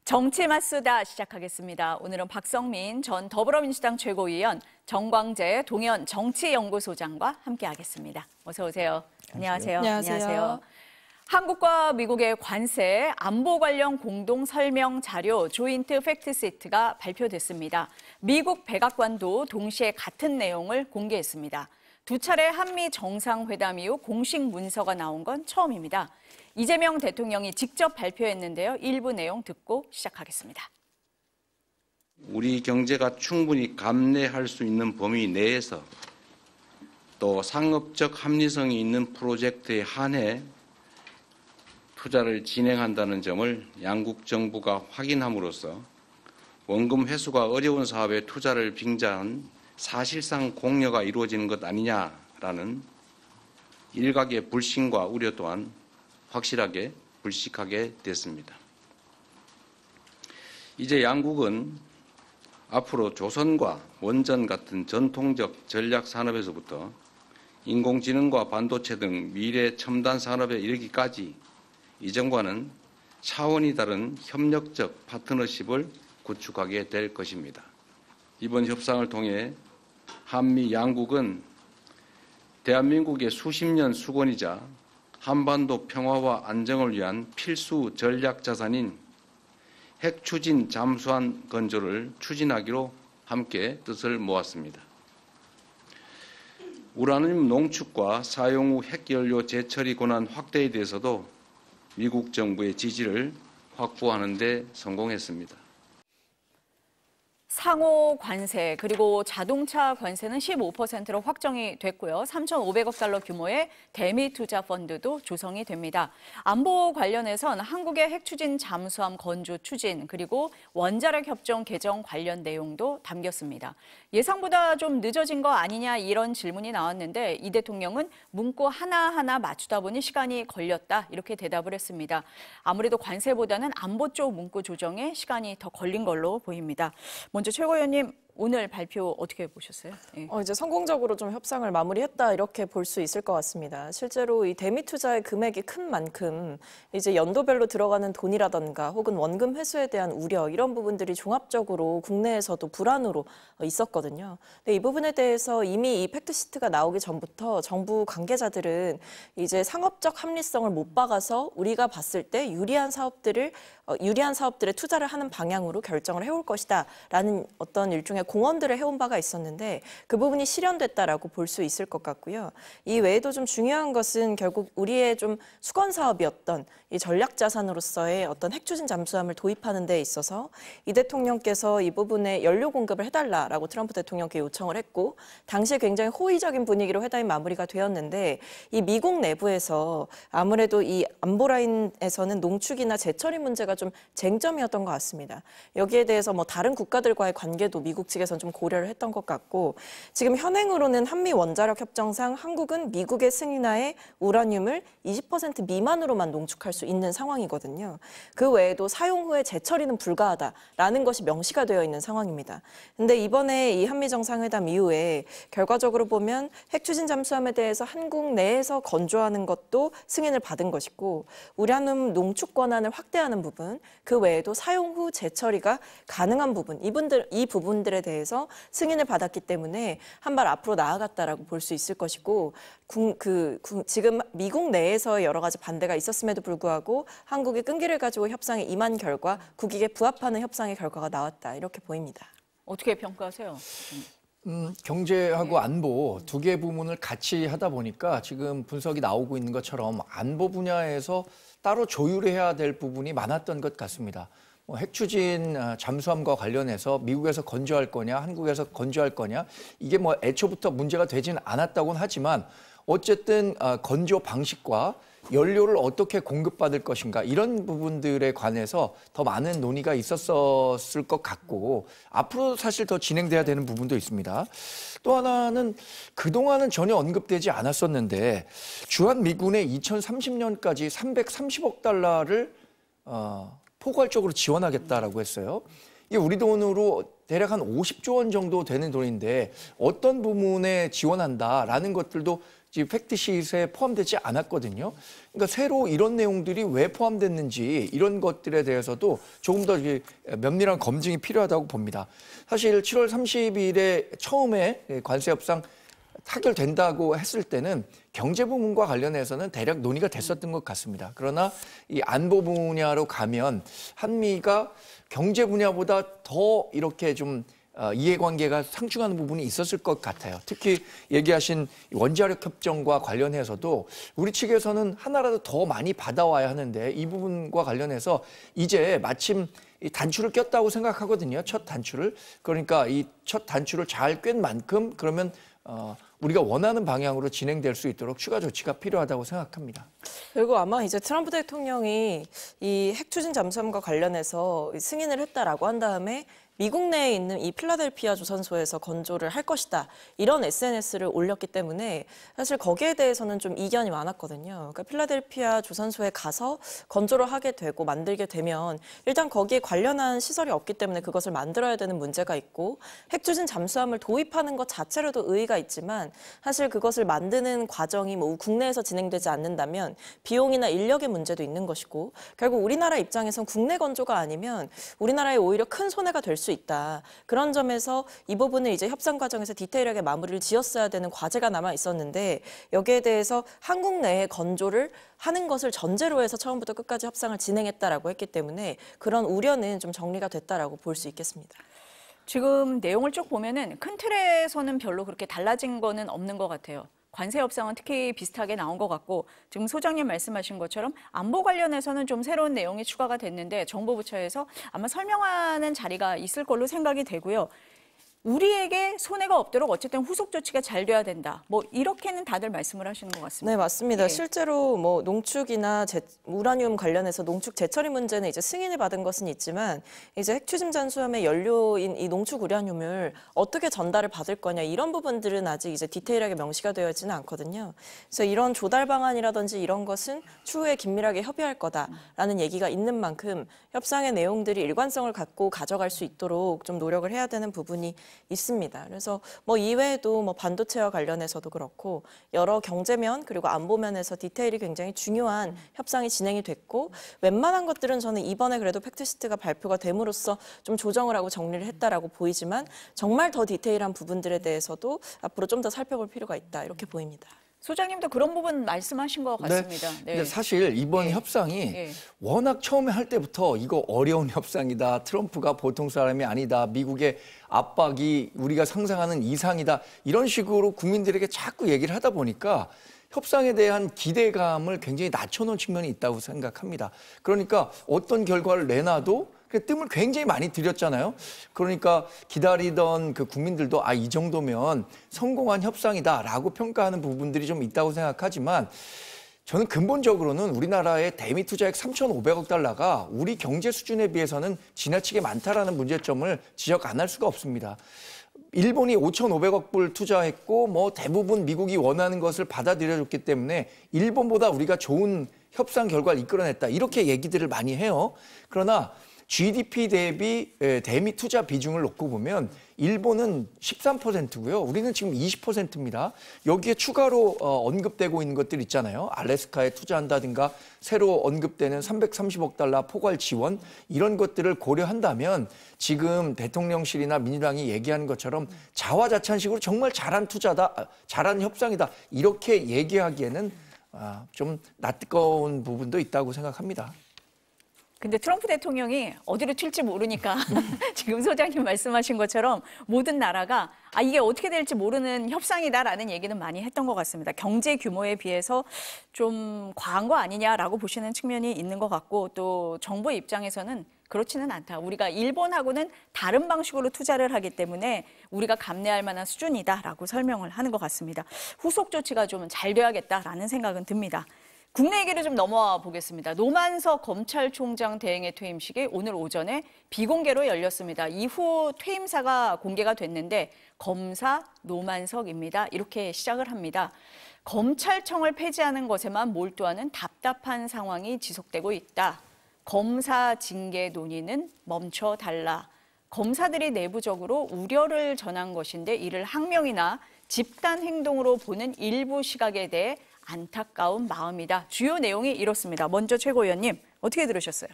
정치 맞수다 시작하겠습니다. 오늘은 박성민 전 더불어민주당 최고위원, 정광재 동현 정치연구소장과 함께하겠습니다. 어서 오세요. 안녕하세요. 안녕하세요. 한국과 미국의 관세, 안보 관련 공동 설명 자료 조인트 팩트시트가 발표됐습니다. 미국 백악관도 동시에 같은 내용을 공개했습니다. 두 차례 한미 정상회담 이후 공식 문서가 나온 건 처음입니다. 이재명 대통령이 직접 발표했는데요. 일부 내용 듣고 시작하겠습니다. 우리 경제가 충분히 감내할 수 있는 범위 내에서 또 상업적 합리성이 있는 프로젝트에 한해 투자를 진행한다는 점을 양국 정부가 확인함으로써 원금 회수가 어려운 사업에 투자를 빙자한 사실상 공여가 이루어지는 것 아니냐라는 일각의 불신과 우려 또한 확실하게 불식하게 됐습니다. 이제 양국은 앞으로 조선과 원전 같은 전통적 전략 산업에서부터 인공지능과 반도체 등 미래 첨단 산업에 이르기까지 이전과는 차원이 다른 협력적 파트너십을 구축하게 될 것입니다. 이번 협상을 통해 한미 양국은 대한민국의 수십 년 수건이자 한반도 평화와 안정을 위한 필수 전략 자산인 핵 추진 잠수함 건조를 추진하기로 함께 뜻을 모았습니다. 우라늄 농축과 사용 후 핵연료 재처리 권한 확대에 대해서도 미국 정부의 지지를 확보하는 데 성공했습니다. 상호 관세 그리고 자동차 관세는 15%로 확정이 됐고요. 3,500억 달러 규모의 대미 투자 펀드도 조성이 됩니다. 안보 관련해선 한국의 핵 추진 잠수함 건조 추진 그리고 원자력 협정 개정 관련 내용도 담겼습니다. 예상보다 좀 늦어진 거 아니냐 이런 질문이 나왔는데 이 대통령은 문구 하나하나 맞추다 보니 시간이 걸렸다 이렇게 대답을 했습니다. 아무래도 관세보다는 안보 쪽 문구 조정에 시간이 더 걸린 걸로 보입니다. 먼저 최 의원님 오늘 발표 어떻게 보셨어요? 네. 이제 성공적으로 좀 협상을 마무리했다 이렇게 볼 수 있을 것 같습니다. 실제로 이 대미 투자의 금액이 큰 만큼 이제 연도별로 들어가는 돈이라던가 혹은 원금 회수에 대한 우려 이런 부분들이 종합적으로 국내에서도 불안으로 있었거든요. 근데 이 부분에 대해서 이미 이 팩트시트가 나오기 전부터 정부 관계자들은 이제 상업적 합리성을 못 박아서 우리가 봤을 때 유리한 사업들에 투자를 하는 방향으로 결정을 해올 것이다라는 어떤 일종의 공언들을 해온 바가 있었는데 그 부분이 실현됐다라고 볼 수 있을 것 같고요. 이 외에도 좀 중요한 것은 결국 우리의 좀 수건 사업이었던 이 전략 자산으로서의 어떤 핵 추진 잠수함을 도입하는 데 있어서 이 대통령께서 이 부분에 연료 공급을 해달라라고 트럼프 대통령께 요청을 했고 당시에 굉장히 호의적인 분위기로 회담이 마무리가 되었는데 이 미국 내부에서 아무래도 이 안보 라인에서는 농축이나 재처리 문제가 좀 쟁점이었던 것 같습니다. 여기에 대해서 뭐 다른 국가들과의 관계도 미국 측에서는 좀 고려를 했던 것 같고 지금 현행으로는 한미 원자력 협정상 한국은 미국의 승인하에 우라늄을 20% 미만으로만 농축할 수 있는 상황이거든요. 그 외에도 사용 후에 재처리는 불가하다라는 것이 명시가 되어 있는 상황입니다. 근데 이번에 이 한미 정상회담 이후에 결과적으로 보면 핵 추진 잠수함에 대해서 한국 내에서 건조하는 것도 승인을 받은 것이고 우라늄 농축 권한을 확대하는 부분 그 외에도 사용 후 재처리가 가능한 부분 이 부분들에 대해서 승인을 받았기 때문에 한 발 앞으로 나아갔다라고 볼 수 있을 것이고 지금 미국 내에서 여러 가지 반대가 있었음에도 불구하고 한국이 끈기를 가지고 협상에 임한 결과 국익에 부합하는 협상의 결과가 나왔다 이렇게 보입니다. 어떻게 평가하세요? 경제하고 안보 두 개 부문을 같이 하다 보니까 지금 분석이 나오고 있는 것처럼 안보 분야에서 따로 조율해야 될 부분이 많았던 것 같습니다. 핵 추진 잠수함과 관련해서 미국에서 건조할 거냐, 한국에서 건조할 거냐 이게 뭐 애초부터 문제가 되지는 않았다고는 하지만 어쨌든 건조 방식과 연료를 어떻게 공급받을 것인가 이런 부분들에 관해서 더 많은 논의가 있었을 것 같고 앞으로 사실 더 진행돼야 되는 부분도 있습니다. 또 하나는 그동안은 전혀 언급되지 않았었는데 주한미군의 2030년까지 330억 달러를 포괄적으로 지원하겠다라고 했어요. 이게 우리 돈으로 대략 한 50조 원 정도 되는 돈인데 어떤 부분에 지원한다라는 것들도 지금 팩트시트에 포함되지 않았거든요. 그러니까 새로 이런 내용들이 왜 포함됐는지 이런 것들에 대해서도 조금 더 면밀한 검증이 필요하다고 봅니다. 사실 7월 30일에 처음에 관세 협상 타결된다고 했을 때는 경제 부문과 관련해서는 대략 논의가 됐었던 것 같습니다. 그러나 이 안보 분야로 가면 한미가 경제 분야보다 더 이렇게 좀 이해관계가 상충하는 부분이 있었을 것 같아요. 특히 얘기하신 원자력 협정과 관련해서도 우리 측에서는 하나라도 더 많이 받아와야 하는데 이 부분과 관련해서 이제 마침 이 단추를 꼈다고 생각하거든요. 첫 단추를. 그러니까 이 첫 단추를 잘 꿰는 만큼 그러면 우리가 원하는 방향으로 진행될 수 있도록 추가 조치가 필요하다고 생각합니다. 그리고 아마 이제 트럼프 대통령이 이 핵 추진 잠수함과 관련해서 승인을 했다라고 한 다음에 미국 내에 있는 이 필라델피아 조선소에서 건조를 할 것이다. 이런 SNS를 올렸기 때문에 사실 거기에 대해서는 좀 이견이 많았거든요. 그러니까 필라델피아 조선소에 가서 건조를 하게 되고 만들게 되면 일단 거기에 관련한 시설이 없기 때문에 그것을 만들어야 되는 문제가 있고 핵추진 잠수함을 도입하는 것 자체로도 의의가 있지만 사실 그것을 만드는 과정이 뭐 국내에서 진행되지 않는다면 비용이나 인력의 문제도 있는 것이고 결국 우리나라 입장에선 국내 건조가 아니면 우리나라에 오히려 큰 손해가 될 수 있다. 그런 점에서 이 부분을 이제 협상 과정에서 디테일하게 마무리를 지었어야 되는 과제가 남아 있었는데 여기에 대해서 한국 내에 건조를 하는 것을 전제로 해서 처음부터 끝까지 협상을 진행했다라고 했기 때문에 그런 우려는 좀 정리가 됐다라고 볼 수 있겠습니다. 지금 내용을 쭉 보면은 큰 틀에서는 별로 그렇게 달라진 거는 없는 것 같아요. 관세 협상은 특히 비슷하게 나온 것 같고 지금 소장님 말씀하신 것처럼 안보 관련해서는 좀 새로운 내용이 추가가 됐는데 정보부처에서 아마 설명하는 자리가 있을 걸로 생각이 되고요. 우리에게 손해가 없도록 어쨌든 후속 조치가 잘 돼야 된다. 뭐 이렇게는 다들 말씀을 하시는 것 같습니다. 네, 맞습니다. 예. 실제로 뭐 농축이나 우라늄 관련해서 농축 재처리 문제는 이제 승인을 받은 것은 있지만 이제 핵추진 잠수함의 연료인 이 농축 우라늄을 어떻게 전달을 받을 거냐 이런 부분들은 아직 이제 디테일하게 명시가 되어 있지는 않거든요. 그래서 이런 조달 방안이라든지 이런 것은 추후에 긴밀하게 협의할 거다라는 얘기가 있는 만큼 협상의 내용들이 일관성을 갖고 가져갈 수 있도록 좀 노력을 해야 되는 부분이 있습니다. 그래서 뭐 이외에도 뭐 반도체와 관련해서도 그렇고 여러 경제면 그리고 안보면에서 디테일이 굉장히 중요한 협상이 진행이 됐고 웬만한 것들은 저는 이번에 그래도 팩트시트가 발표가 됨으로써 좀 조정을 하고 정리를 했다라고 보이지만 정말 더 디테일한 부분들에 대해서도 앞으로 좀 더 살펴볼 필요가 있다 이렇게 보입니다. 소장님도 그런 부분 말씀하신 것 같습니다. 네. 근데 사실 이번 협상이 워낙 처음에 할 때부터 이거 어려운 협상이다. 트럼프가 보통 사람이 아니다. 미국의 압박이 우리가 상상하는 이상이다. 이런 식으로 국민들에게 자꾸 얘기를 하다 보니까 협상에 대한 기대감을 굉장히 낮춰놓은 측면이 있다고 생각합니다. 그러니까 어떤 결과를 내놔도 뜸을 굉장히 많이 들였잖아요. 그러니까 기다리던 그 국민들도 이 정도면 성공한 협상이다라고 평가하는 부분들이 좀 있다고 생각하지만 저는 근본적으로는 우리나라의 대미 투자액 3,500억 달러가 우리 경제 수준에 비해서는 지나치게 많다라는 문제점을 지적 안 할 수가 없습니다. 일본이 5,500억 불 투자했고 뭐 대부분 미국이 원하는 것을 받아들여줬기 때문에 일본보다 우리가 좋은 협상 결과를 이끌어냈다. 이렇게 얘기들을 많이 해요. 그러나 GDP 대비 대미 투자 비중을 놓고 보면 일본은 13%고요. 우리는 지금 20%입니다. 여기에 추가로 언급되고 있는 것들 있잖아요. 알래스카에 투자한다든가 새로 언급되는 330억 달러 포괄 지원 이런 것들을 고려한다면 지금 대통령실이나 민주당이 얘기하는 것처럼 자화자찬식으로 정말 잘한 투자다, 잘한 협상이다 이렇게 얘기하기에는 좀 낯뜨거운 부분도 있다고 생각합니다. 근데 트럼프 대통령이 어디로 튈지 모르니까 지금 소장님 말씀하신 것처럼 모든 나라가 이게 어떻게 될지 모르는 협상이다라는 얘기는 많이 했던 것 같습니다. 경제 규모에 비해서 좀 과한 거 아니냐라고 보시는 측면이 있는 것 같고 또 정부 입장에서는 그렇지는 않다. 우리가 일본하고는 다른 방식으로 투자를 하기 때문에 우리가 감내할 만한 수준이다라고 설명을 하는 것 같습니다. 후속 조치가 좀 잘 돼야겠다라는 생각은 듭니다. 국내 얘기를 좀 넘어와 보겠습니다. 노만석 검찰총장 대행의 퇴임식이 오늘 오전에 비공개로 열렸습니다. 이후 퇴임사가 공개가 됐는데 검사 노만석입니다. 이렇게 시작을 합니다. 검찰청을 폐지하는 것에만 몰두하는 답답한 상황이 지속되고 있다. 검사 징계 논의는 멈춰달라. 검사들이 내부적으로 우려를 전한 것인데 이를 항명이나 집단 행동으로 보는 일부 시각에 대해 안타까운 마음이다. 주요 내용이 이렇습니다. 먼저 최고위원님, 어떻게 들으셨어요?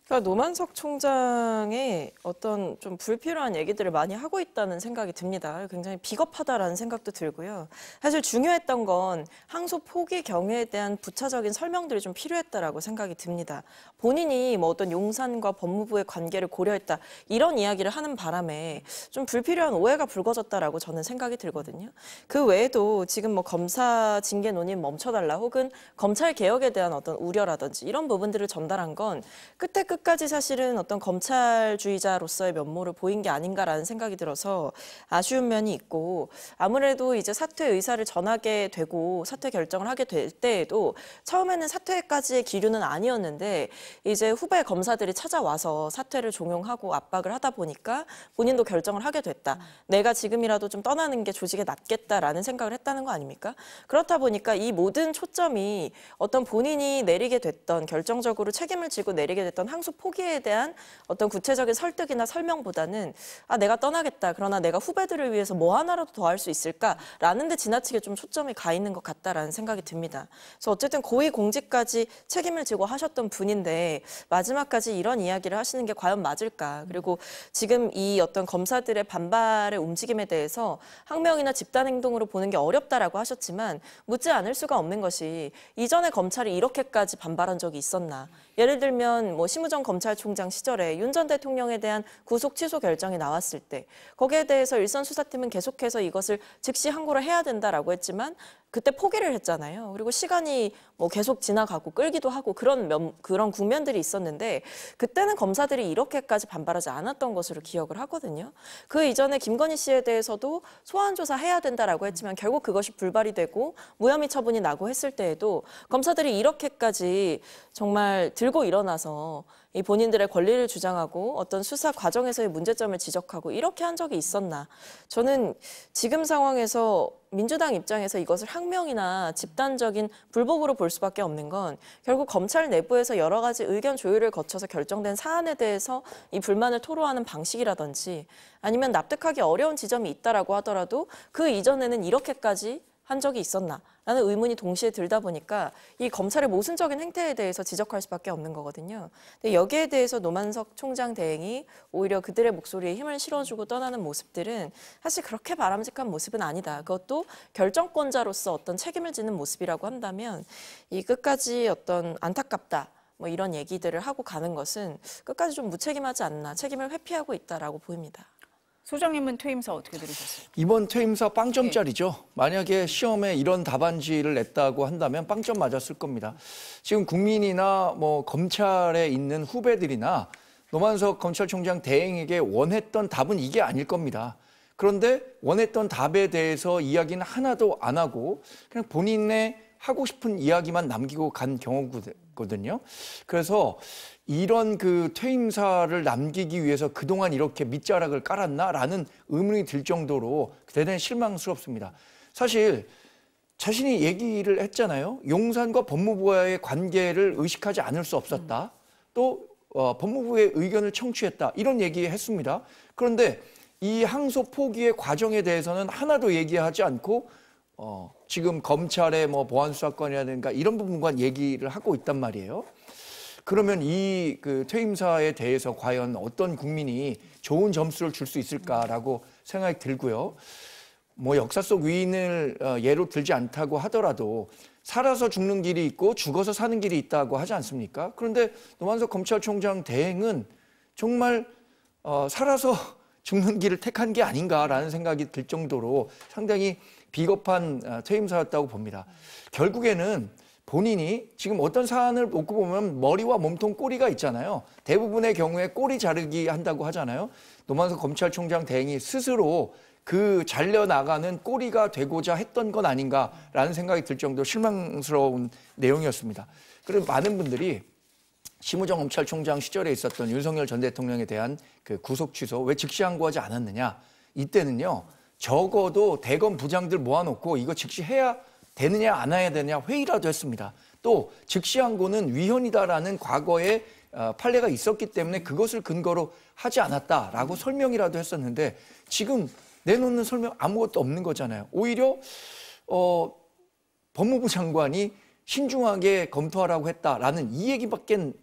그러니까 노만석 총장의 어떤 좀 불필요한 얘기들을 많이 하고 있다는 생각이 듭니다. 굉장히 비겁하다라는 생각도 들고요. 사실 중요했던 건 항소 포기 경위에 대한 부차적인 설명들이 좀 필요했다라고 생각이 듭니다. 본인이 뭐 어떤 용산과 법무부의 관계를 고려했다 이런 이야기를 하는 바람에 좀 불필요한 오해가 불거졌다라고 저는 생각이 들거든요. 그 외에도 지금 뭐 검사 징계 논의 멈춰달라 혹은 검찰 개혁에 대한 어떤 우려라든지 이런 부분들을 전달한 건 끝에 끝까지 사실은 어떤 검찰주의자로서의 면모를 보인 게 아닌가라는 생각이 들어서 아쉬운 면이 있고, 아무래도 이제 사퇴 의사를 전하게 되고 사퇴 결정을 하게 될 때에도 처음에는 사퇴까지의 기류는 아니었는데 이제 후배 검사들이 찾아와서 사퇴를 종용하고 압박을 하다 보니까 본인도 결정을 하게 됐다. 내가 지금이라도 좀 떠나는 게 조직에 낫겠다라는 생각을 했다는 거 아닙니까? 그렇다 보니까 이 모든 초점이 어떤 본인이 내리게 됐던 결정적으로 책임을 지고 내리게 됐던 항소 포기에 대한 어떤 구체적인 설득이나 설명보다는 내가 떠나겠다. 그러나 내가 후배들을 위해서 뭐 하나라도 더 할 수 있을까라는 데 지나치게 좀 초점이 가 있는 것 같다라는 생각이 듭니다. 그래서 어쨌든 고위공직까지 책임을 지고 하셨던 분인데 마지막까지 이런 이야기를 하시는 게 과연 맞을까? 그리고 지금 이 어떤 검사들의 반발의 움직임에 대해서 항명이나 집단 행동으로 보는 게 어렵다라고 하셨지만 묻지 않을 수가 없는 것이 이전에 검찰이 이렇게까지 반발한 적이 있었나? 예를 들면 뭐 심우정 검찰총장 시절에 윤 전 대통령에 대한 구속 취소 결정이 나왔을 때 거기에 대해서 일선 수사팀은 계속해서 이것을 즉시 항고를 해야 된다라고 했지만 그때 포기를 했잖아요. 그리고 시간이 뭐 계속 지나가고 끌기도 하고 그런 국면들이 있었는데 그때는 검사들이 이렇게까지 반발하지 않았던 것으로 기억을 하거든요. 그 이전에 김건희 씨에 대해서도 소환 조사해야 된다라고 했지만 결국 그것이 불발이 되고 무혐의 처분이 나고 했을 때에도 검사들이 이렇게까지 정말 들고 일어나서 이 본인들의 권리를 주장하고 어떤 수사 과정에서의 문제점을 지적하고 이렇게 한 적이 있었나. 저는 지금 상황에서 민주당 입장에서 이것을 항명이나 집단적인 불복으로 볼 수밖에 없는 건 결국 검찰 내부에서 여러 가지 의견 조율을 거쳐서 결정된 사안에 대해서 이 불만을 토로하는 방식이라든지 아니면 납득하기 어려운 지점이 있다라고 하더라도 그 이전에는 이렇게까지 한 적이 있었나? 라는 의문이 동시에 들다 보니까 이 검찰의 모순적인 행태에 대해서 지적할 수밖에 없는 거거든요. 근데 여기에 대해서 노만석 총장 대행이 오히려 그들의 목소리에 힘을 실어주고 떠나는 모습들은 사실 그렇게 바람직한 모습은 아니다. 그것도 결정권자로서 어떤 책임을 지는 모습이라고 한다면 이 끝까지 어떤 안타깝다. 뭐 이런 얘기들을 하고 가는 것은 끝까지 좀 무책임하지 않나, 책임을 회피하고 있다라고 보입니다. 소장님은 퇴임사 어떻게 들으셨어요? 이번 퇴임사 빵점짜리죠. 만약에 시험에 이런 답안지를 냈다고 한다면 빵점 맞았을 겁니다. 지금 국민이나 뭐 검찰에 있는 후배들이나 노만석 검찰총장 대행에게 원했던 답은 이게 아닐 겁니다. 그런데 원했던 답에 대해서 이야기는 하나도 안 하고 그냥 본인의 하고 싶은 이야기만 남기고 간 경우거든요. 그래서 이런 그 퇴임사를 남기기 위해서 그동안 이렇게 밑자락을 깔았나라는 의문이 들 정도로 대단히 실망스럽습니다. 사실 자신이 얘기를 했잖아요. 용산과 법무부와의 관계를 의식하지 않을 수 없었다. 또 법무부의 의견을 청취했다. 이런 얘기했습니다. 그런데 이 항소 포기의 과정에 대해서는 하나도 얘기하지 않고 지금 검찰의 뭐 보안수사권이라든가 이런 부분과 얘기를 하고 있단 말이에요. 그러면 이 그 퇴임사에 대해서 과연 어떤 국민이 좋은 점수를 줄 수 있을까라고 생각이 들고요. 뭐 역사 속 위인을 예로 들지 않다고 하더라도 살아서 죽는 길이 있고 죽어서 사는 길이 있다고 하지 않습니까? 그런데 노만석 검찰총장 대행은 정말 살아서 죽는 길을 택한 게 아닌가라는 생각이 들 정도로 상당히 비겁한 퇴임사였다고 봅니다. 결국에는 본인이 지금 어떤 사안을 놓고 보면 머리와 몸통 꼬리가 있잖아요. 대부분의 경우에 꼬리 자르기 한다고 하잖아요. 노만석 검찰총장 대행이 스스로 그 잘려나가는 꼬리가 되고자 했던 건 아닌가라는 생각이 들 정도로 실망스러운 내용이었습니다. 그리고 많은 분들이 심우정 검찰총장 시절에 있었던 윤석열 전 대통령에 대한 그 구속 취소 왜 즉시 항고하지 않았느냐. 이때는요. 적어도 대검 부장들 모아놓고 이거 즉시 해야 되느냐 안 해야 되느냐 회의라도 했습니다. 또 즉시 항고는 위헌이다라는 과거에 판례가 있었기 때문에 그것을 근거로 하지 않았다라고 설명이라도 했었는데 지금 내놓는 설명 아무것도 없는 거잖아요. 오히려 법무부 장관이 신중하게 검토하라고 했다라는 이 얘기밖엔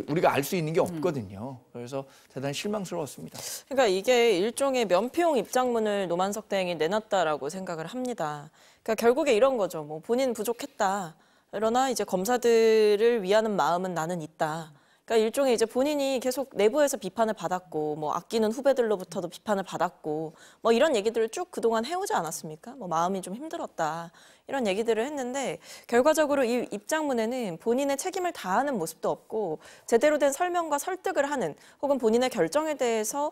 우리가 알 수 있는 게 없거든요. 그래서 대단히 실망스러웠습니다. 그러니까 이게 일종의 면피용 입장문을 노만석 대행이 내놨다라고 생각을 합니다. 그러니까 결국에 이런 거죠. 뭐 본인 부족했다. 그러나 이제 검사들을 위하는 마음은 나는 있다. 그러니까 일종의 이제 본인이 계속 내부에서 비판을 받았고, 뭐 아끼는 후배들로부터도 비판을 받았고, 뭐 이런 얘기들을 쭉 그동안 해오지 않았습니까? 뭐 마음이 좀 힘들었다. 이런 얘기들을 했는데 결과적으로 이 입장문에는 본인의 책임을 다하는 모습도 없고 제대로 된 설명과 설득을 하는 혹은 본인의 결정에 대해서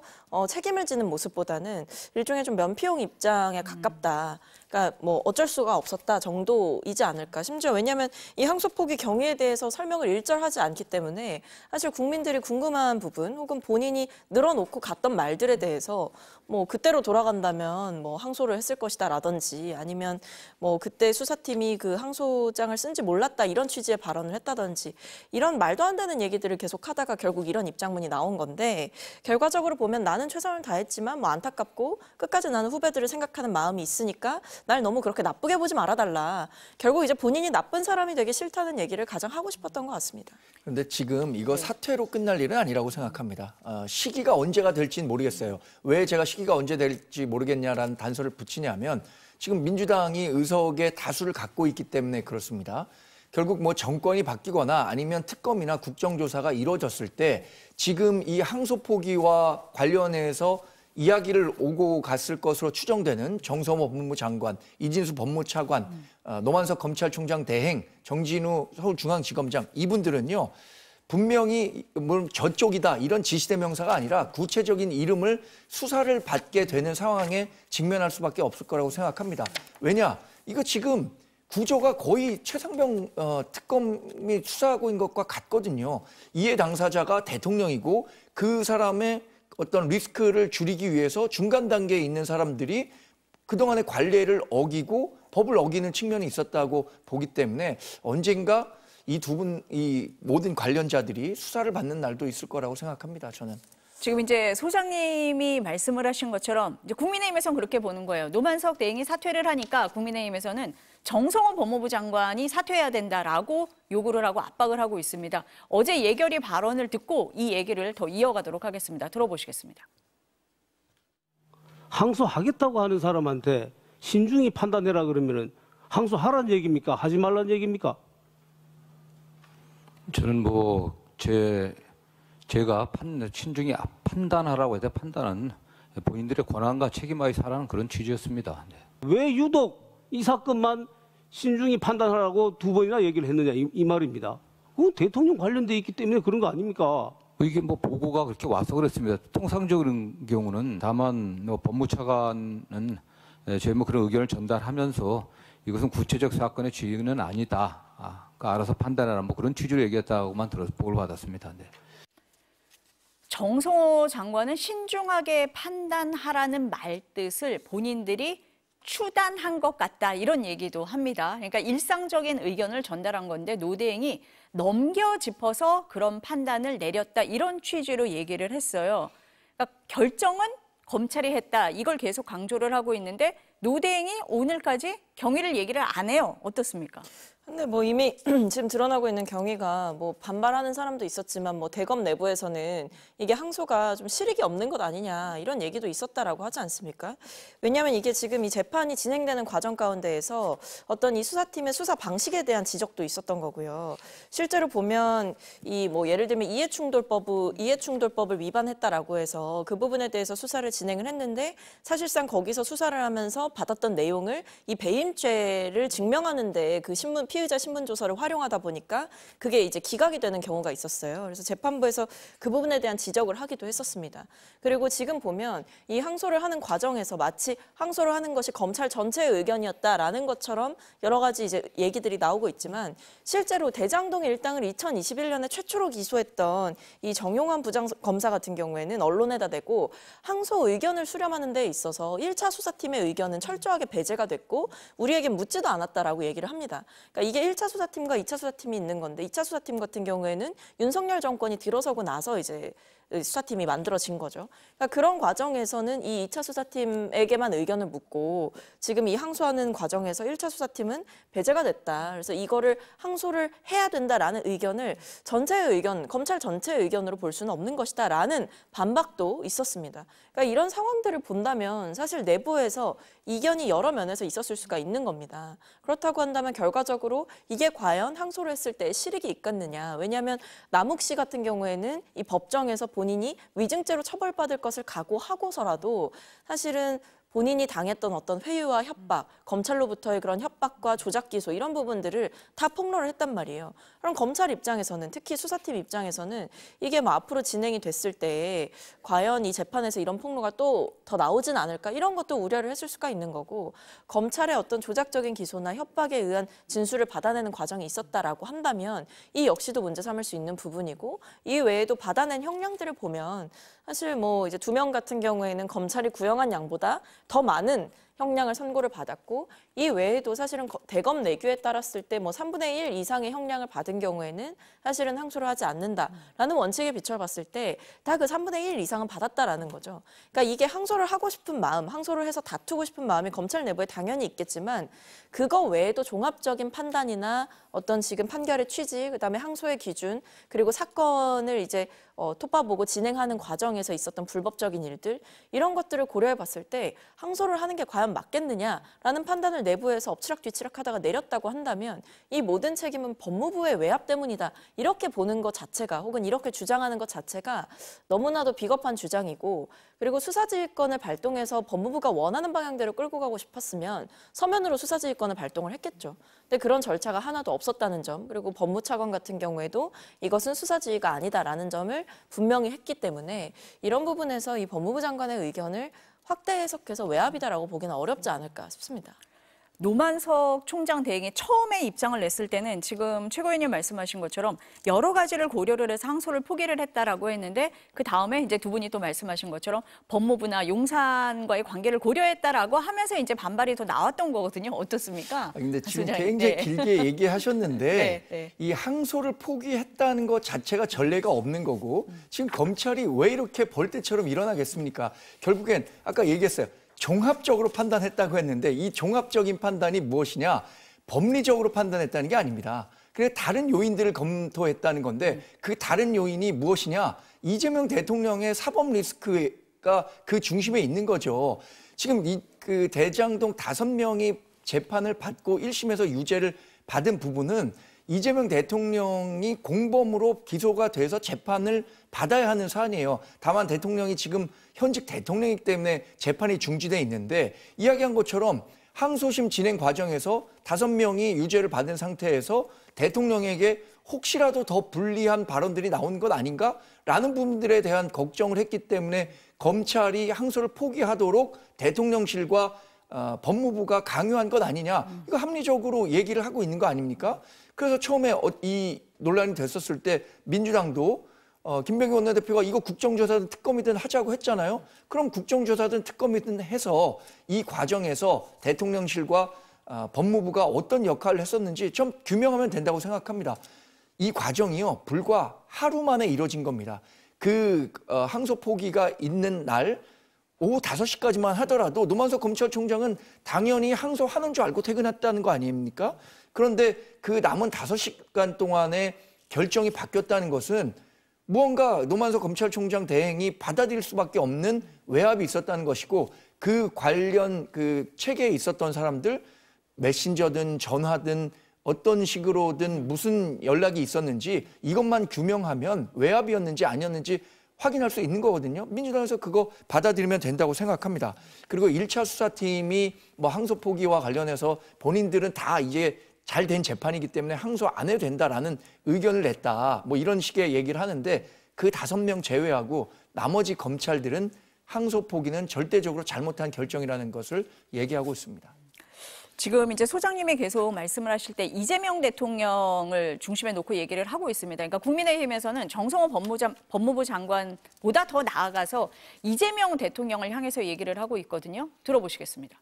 책임을 지는 모습보다는 일종의 좀 면피용 입장에 가깝다. 그러니까 뭐 어쩔 수가 없었다 정도이지 않을까. 심지어 왜냐하면 이 항소포기 경위에 대해서 설명을 일절하지 않기 때문에 사실 국민들이 궁금한 부분 혹은 본인이 늘어놓고 갔던 말들에 대해서 뭐 그때로 돌아간다면 뭐 항소를 했을 것이다라든지 아니면 뭐 그때 수사팀이 그 항소장을 쓴지 몰랐다 이런 취지의 발언을 했다든지 이런 말도 안 되는 얘기들을 계속 하다가 결국 이런 입장문이 나온 건데 결과적으로 보면 나는 최선을 다했지만 뭐 안타깝고 끝까지 나는 후배들을 생각하는 마음이 있으니까 날 너무 그렇게 나쁘게 보지 말아달라. 결국 이제 본인이 나쁜 사람이 되기 싫다는 얘기를 가장 하고 싶었던 것 같습니다. 그런데 지금 이거 사퇴로 끝날 일은 아니라고 생각합니다. 시기가 언제가 될지는 모르겠어요. 왜 제가 시기가 언제 될지 모르겠냐라는 단서를 붙이냐면 지금 민주당이 의석의 다수를 갖고 있기 때문에 그렇습니다. 결국 뭐 정권이 바뀌거나 아니면 특검이나 국정조사가 이루어졌을 때 지금 이 항소 포기와 관련해서 이야기를 오고 갔을 것으로 추정되는 정성호 법무부 장관, 이진수 법무차관, 노만석 검찰총장 대행, 정진우 서울중앙지검장 이분들은요. 분명히 뭐 저쪽이다 이런 지시대명사가 아니라 구체적인 이름을 수사를 받게 되는 상황에 직면할 수밖에 없을 거라고 생각합니다. 왜냐? 이거 지금 구조가 거의 최상병 특검이 수사하고 있는 것과 같거든요. 이해 당사자가 대통령이고 그 사람의 어떤 리스크를 줄이기 위해서 중간 단계에 있는 사람들이 그동안의 관례를 어기고 법을 어기는 측면이 있었다고 보기 때문에 언젠가 이 모든 관련자들이 수사를 받는 날도 있을 거라고 생각합니다. 저는. 지금 이제 소장님이 말씀을 하신 것처럼 이제 국민의힘에서는 그렇게 보는 거예요. 노만석 대행이 사퇴를 하니까 국민의힘에서는 정성호 법무부 장관이 사퇴해야 된다라고 요구를 하고 압박을 하고 있습니다. 어제 예결위 발언을 듣고 이 얘기를 더 이어가도록 하겠습니다. 들어보시겠습니다. 항소하겠다고 하는 사람한테 신중히 판단해라 그러면은 항소하라는 얘기입니까? 하지 말라는 얘기입니까? 저는 뭐 제가 신중히 판단하라고 해서 판단은 본인들의 권한과 책임하에 살아는 그런 취지였습니다. 네. 왜 유독 이 사건만 신중히 판단하라고 두 번이나 얘기를 했느냐 이 말입니다. 그건 대통령 관련돼 있기 때문에 그런 거 아닙니까? 이게 뭐 보고가 그렇게 와서 그렇습니다. 통상적인 경우는 다만 법무차관은 저희 뭐 그런 의견을 전달하면서 이것은 구체적 사건의 지위는 아니다. 그러니까 알아서 판단하라 뭐 그런 취지로 얘기했다고만 들어서 보고를 받았습니다. 네. 정성호 장관은 신중하게 판단하라는 말뜻을 본인들이 추단한 것 같다 이런 얘기도 합니다. 그러니까 일상적인 의견을 전달한 건데 노 대행이 넘겨 짚어서 그런 판단을 내렸다 이런 취지로 얘기를 했어요. 그러니까 결정은 검찰이 했다 이걸 계속 강조를 하고 있는데 노 대행이 오늘까지 경위를 얘기를 안 해요. 어떻습니까? 근데 뭐 이미 지금 드러나고 있는 경위가 뭐 반발하는 사람도 있었지만 뭐 대검 내부에서는 이게 항소가 좀 실익이 없는 것 아니냐 이런 얘기도 있었다라고 하지 않습니까? 왜냐하면 이게 지금 이 재판이 진행되는 과정 가운데에서 어떤 이 수사팀의 수사 방식에 대한 지적도 있었던 거고요. 실제로 보면 이 뭐 예를 들면 이해충돌법을 위반했다라고 해서 그 부분에 대해서 수사를 진행을 했는데 사실상 거기서 수사를 하면서 받았던 내용을 이 배임죄를 증명하는데 그 피의자 신분 조서를 활용하다 보니까 그게 이제 기각이 되는 경우가 있었어요. 그래서 재판부에서 그 부분에 대한 지적을 하기도 했었습니다. 그리고 지금 보면 이 항소를 하는 과정에서 마치 항소를 하는 것이 검찰 전체의 의견이었다라는 것처럼 여러 가지 이제 얘기들이 나오고 있지만 실제로 대장동 일당을 2021년에 최초로 기소했던 이 정용환 부장검사 같은 경우에는 언론에다 대고 항소 의견을 수렴하는 데 있어서 1차 수사팀의 의견은 철저하게 배제가 됐고 우리에겐 묻지도 않았다라고 얘기를 합니다. 그러니까 이게 1차 수사팀과 2차 수사팀이 있는 건데 2차 수사팀 같은 경우에는 윤석열 정권이 들어서고 나서 이제 수사팀이 만들어진 거죠. 그러니까 그런 과정에서는 이 2차 수사팀에게만 의견을 묻고 지금 이 항소하는 과정에서 1차 수사팀은 배제가 됐다. 그래서 이거를 항소를 해야 된다라는 의견을 전체의 의견, 검찰 전체의 의견으로 볼 수는 없는 것이다라는 반박도 있었습니다. 그러니까 이런 상황들을 본다면 사실 내부에서 이견이 여러 면에서 있었을 수가 있는 겁니다. 그렇다고 한다면 결과적으로 이게 과연 항소를 했을 때 실익이 있겠느냐. 왜냐하면 남욱 씨 같은 경우에는 이 법정에서 본인이 위증죄로 처벌받을 것을 각오하고서라도 사실은 본인이 당했던 어떤 회유와 협박, 검찰로부터의 그런 협박과 조작 기소 이런 부분들을 다 폭로를 했단 말이에요. 그럼 검찰 입장에서는 특히 수사팀 입장에서는 이게 뭐 앞으로 진행이 됐을 때 과연 이 재판에서 이런 폭로가 또 더 나오진 않을까 이런 것도 우려를 했을 수가 있는 거고 검찰의 어떤 조작적인 기소나 협박에 의한 진술을 받아내는 과정이 있었다라고 한다면 이 역시도 문제 삼을 수 있는 부분이고 이 외에도 받아낸 형량들을 보면 사실 뭐 이제 2명 같은 경우에는 검찰이 구형한 양보다 더 많은 형량을 선고를 받았고 이 외에도 사실은 대검 내규에 따랐을 때 뭐 3분의 1 이상의 형량을 받은 경우에는 사실은 항소를 하지 않는다라는 원칙에 비춰봤을 때 다 그 3분의 1 이상은 받았다라는 거죠. 그러니까 이게 항소를 하고 싶은 마음, 항소를 해서 다투고 싶은 마음이 검찰 내부에 당연히 있겠지만 그거 외에도 종합적인 판단이나 어떤 지금 판결의 취지, 그다음에 항소의 기준, 그리고 사건을 이제 톱밥보고 진행하는 과정에서 있었던 불법적인 일들 이런 것들을 고려해 봤을 때 항소를 하는 게 과연 맞겠느냐라는 판단을 내부에서 엎치락뒤치락 하다가 내렸다고 한다면 이 모든 책임은 법무부의 외압 때문이다. 이렇게 보는 것 자체가 혹은 이렇게 주장하는 것 자체가 너무나도 비겁한 주장이고 그리고 수사지휘권을 발동해서 법무부가 원하는 방향대로 끌고 가고 싶었으면 서면으로 수사지휘권을 발동을 했겠죠. 근데 그런 절차가 하나도 없었다는 점 그리고 법무차관 같은 경우에도 이것은 수사지휘가 아니다라는 점을 분명히 했기 때문에 이런 부분에서 이 법무부 장관의 의견을 확대 해석해서 외압이다라고 보기는 어렵지 않을까 싶습니다. 노만석 총장 대행이 처음에 입장을 냈을 때는 지금 최고위원님 말씀하신 것처럼 여러 가지를 고려를 해서 항소를 포기를 했다라고 했는데 그 다음에 이제 두 분이 또 말씀하신 것처럼 법무부나 용산과의 관계를 고려했다라고 하면서 이제 반발이 더 나왔던 거거든요. 어떻습니까? 근데 지금 소장님. 굉장히 네. 길게 얘기하셨는데 네. 이 항소를 포기했다는 것 자체가 전례가 없는 거고 지금 검찰이 왜 이렇게 벌떼처럼 일어나겠습니까? 결국엔 아까 얘기했어요. 종합적으로 판단했다고 했는데 이 종합적인 판단이 무엇이냐? 법리적으로 판단했다는 게 아닙니다. 그래서 다른 요인들을 검토했다는 건데 그 다른 요인이 무엇이냐? 이재명 대통령의 사법 리스크가 그 중심에 있는 거죠. 지금 그 대장동 5명이 재판을 받고 1심에서 유죄를 받은 부분은 이재명 대통령이 공범으로 기소가 돼서 재판을 받아야 하는 사안이에요. 다만 대통령이 지금 현직 대통령이기 때문에 재판이 중지돼 있는데 이야기한 것처럼 항소심 진행 과정에서 5명이 유죄를 받은 상태에서 대통령에게 혹시라도 더 불리한 발언들이 나오는 것 아닌가라는 부분들에 대한 걱정을 했기 때문에 검찰이 항소를 포기하도록 대통령실과 법무부가 강요한 것 아니냐. 이거 합리적으로 얘기를 하고 있는 거 아닙니까? 그래서 처음에 이 논란이 됐었을 때 민주당도 김병기 원내대표가 이거 국정조사든 특검이든 하자고 했잖아요. 그럼 국정조사든 특검이든 해서 이 과정에서 대통령실과 법무부가 어떤 역할을 했었는지 좀 규명하면 된다고 생각합니다. 이 과정이요. 불과 하루 만에 이뤄진 겁니다. 그 항소 포기가 있는 날 오후 5시까지만 하더라도 노만석 검찰총장은 당연히 항소하는 줄 알고 퇴근했다는 거 아닙니까? 그런데 그 남은 5시간 동안에 결정이 바뀌었다는 것은 무언가 노만석 검찰총장 대행이 받아들일 수밖에 없는 외압이 있었다는 것이고 그 관련 그 체계에 있었던 사람들 메신저든 전화든 어떤 식으로든 무슨 연락이 있었는지 이것만 규명하면 외압이었는지 아니었는지 확인할 수 있는 거거든요. 민주당에서 그거 받아들이면 된다고 생각합니다. 그리고 1차 수사팀이 뭐 항소 포기와 관련해서 본인들은 다 이제 잘 된 재판이기 때문에 항소 안 해도 된다라는 의견을 냈다. 뭐 이런 식의 얘기를 하는데 그 5명 제외하고 나머지 검찰들은 항소 포기는 절대적으로 잘못한 결정이라는 것을 얘기하고 있습니다. 지금 이제 소장님이 계속 말씀을 하실 때 이재명 대통령을 중심에 놓고 얘기를 하고 있습니다. 그러니까 국민의힘에서는 정성호 법무부 장관보다 더 나아가서 이재명 대통령을 향해서 얘기를 하고 있거든요. 들어보시겠습니다.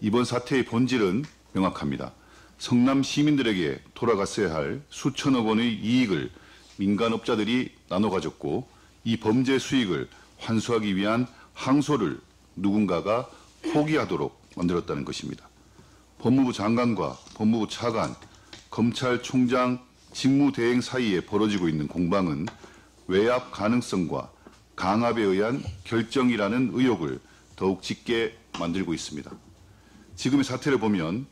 이번 사태의 본질은 명확합니다. 성남 시민들에게 돌아갔어야 할 수천억 원의 이익을 민간업자들이 나눠 가졌고 이 범죄 수익을 환수하기 위한 항소를 누군가가 포기하도록 만들었다는 것입니다. 법무부 장관과 법무부 차관, 검찰총장 직무대행 사이에 벌어지고 있는 공방은 외압 가능성과 강압에 의한 결정이라는 의혹을 더욱 짙게 만들고 있습니다. 지금의 사태를 보면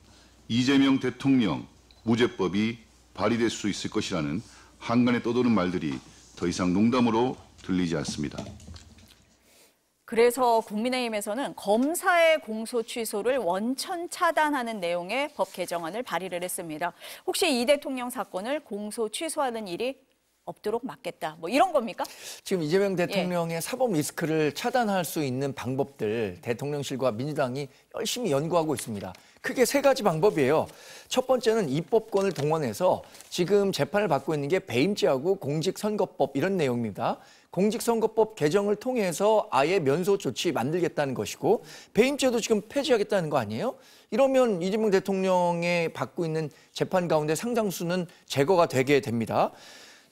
이재명 대통령 무죄법이 발의될 수 있을 것이라는 한간에 떠도는 말들이 더 이상 농담으로 들리지 않습니다. 그래서 국민의힘에서는 검사의 공소 취소를 원천 차단하는 내용의 법 개정안을 발의를 했습니다. 혹시 이 대통령 사건을 공소 취소하는 일이 없도록 막겠다. 뭐 이런 겁니까? 지금 이재명 대통령의 사법 리스크를 차단할 수 있는 방법들 대통령실과 민주당이 열심히 연구하고 있습니다. 크게 세 가지 방법이에요. 첫 번째는 입법권을 동원해서 지금 재판을 받고 있는 게 배임죄하고 공직선거법 이런 내용입니다. 공직선거법 개정을 통해서 아예 면소 조치 만들겠다는 것이고 배임죄도 지금 폐지하겠다는 거 아니에요? 이러면 이재명 대통령이 받고 있는 재판 가운데 상당수는 제거가 되게 됩니다.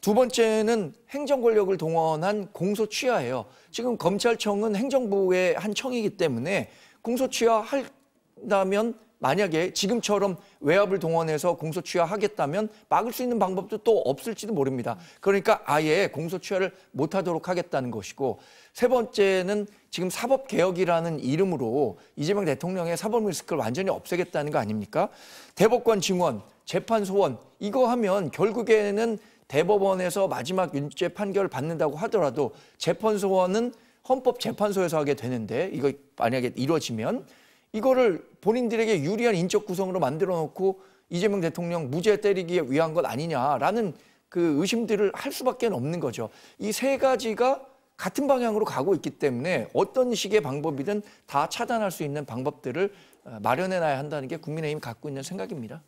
두 번째는 행정 권력을 동원한 공소 취하예요. 지금 검찰청은 행정부의 한 청이기 때문에 공소 취하한다면 만약에 지금처럼 외압을 동원해서 공소 취하하겠다면 막을 수 있는 방법도 또 없을지도 모릅니다. 그러니까 아예 공소 취하를 못하도록 하겠다는 것이고 세 번째는 지금 사법개혁이라는 이름으로 이재명 대통령의 사법 리스크를 완전히 없애겠다는 거 아닙니까? 대법관 증원, 재판 소원 이거 하면 결국에는 대법원에서 마지막 유죄 판결을 받는다고 하더라도 재판 소원은 헌법재판소에서 하게 되는데 이거 만약에 이루어지면 이거를 본인들에게 유리한 인적 구성으로 만들어 놓고 이재명 대통령 무죄 때리기 위한 것 아니냐라는 그 의심들을 할 수밖에 없는 거죠. 이 세 가지가 같은 방향으로 가고 있기 때문에 어떤 식의 방법이든 다 차단할 수 있는 방법들을 마련해놔야 한다는 게 국민의힘이 갖고 있는 생각입니다.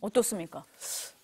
어떻습니까?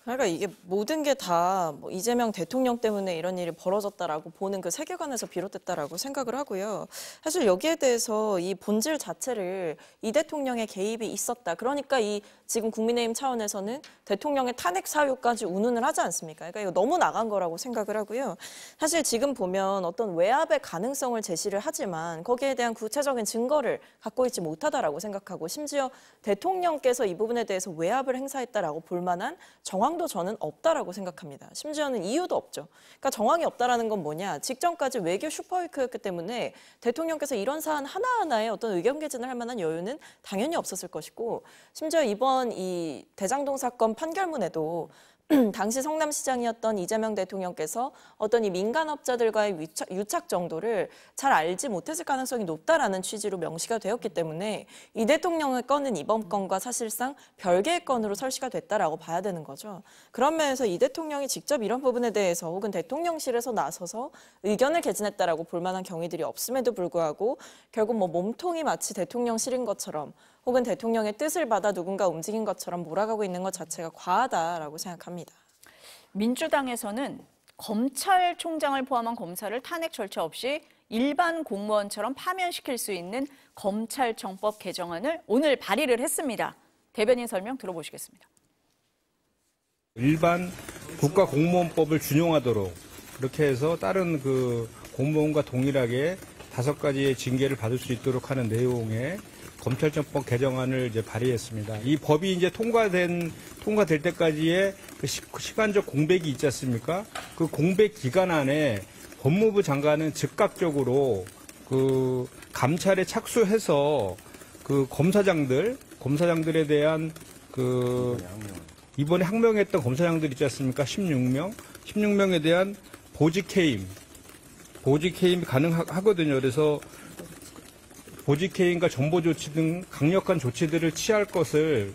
그러니까 이게 모든 게 다 뭐 이재명 대통령 때문에 이런 일이 벌어졌다라고 보는 그 세계관에서 비롯됐다라고 생각을 하고요. 사실 여기에 대해서 이 본질 자체를 이 대통령의 개입이 있었다. 그러니까 이 지금 국민의힘 차원에서는 대통령의 탄핵 사유까지 운운을 하지 않습니까? 그러니까 이거 너무 나간 거라고 생각을 하고요. 사실 지금 보면 어떤 외압의 가능성을 제시를 하지만 거기에 대한 구체적인 증거를 갖고 있지 못하다라고 생각하고 심지어 대통령께서 이 부분에 대해서 외압을 행사했다라고 볼 만한 정황도 저는 없다라고 생각합니다. 심지어는 이유도 없죠. 그러니까 정황이 없다라는 건 뭐냐? 직전까지 외교 슈퍼위크였기 때문에 대통령께서 이런 사안 하나하나에 어떤 의견 개진을 할 만한 여유는 당연히 없었을 것이고 심지어 이번 이 대장동 사건 판결문에도 당시 성남시장이었던 이재명 대통령께서 어떤 이 민간업자들과의 유착 정도를 잘 알지 못했을 가능성이 높다라는 취지로 명시가 되었기 때문에 이 대통령의 건은 이번 건과 사실상 별개의 건으로 설시가 됐다라고 봐야 되는 거죠. 그런 면에서 이 대통령이 직접 이런 부분에 대해서 혹은 대통령실에서 나서서 의견을 개진했다라고 볼 만한 경위들이 없음에도 불구하고 결국 뭐 몸통이 마치 대통령실인 것처럼 혹은 대통령의 뜻을 받아 누군가 움직인 것처럼 몰아가고 있는 것 자체가 과하다라고 생각합니다. 민주당에서는 검찰총장을 포함한 검사를 탄핵 절차 없이 일반 공무원처럼 파면시킬 수 있는 검찰청법 개정안을 오늘 발의를 했습니다. 대변인 설명 들어보시겠습니다. 일반 국가공무원법을 준용하도록 그렇게 해서 다른 그 공무원과 동일하게 5가지의 징계를 받을 수 있도록 하는 내용의 검찰청법 개정안을 이제 발의했습니다. 이 법이 이제 통과될 때까지의 그 시간적 공백이 있지 않습니까? 그 공백 기간 안에 법무부 장관은 즉각적으로 그 감찰에 착수해서 그 검사장들에 대한 그 이번에 항명했던 검사장들 있지 않습니까? 16명에 대한 보직해임이 가능하거든요. 그래서 보직해임과 정보조치 등 강력한 조치들을 취할 것을.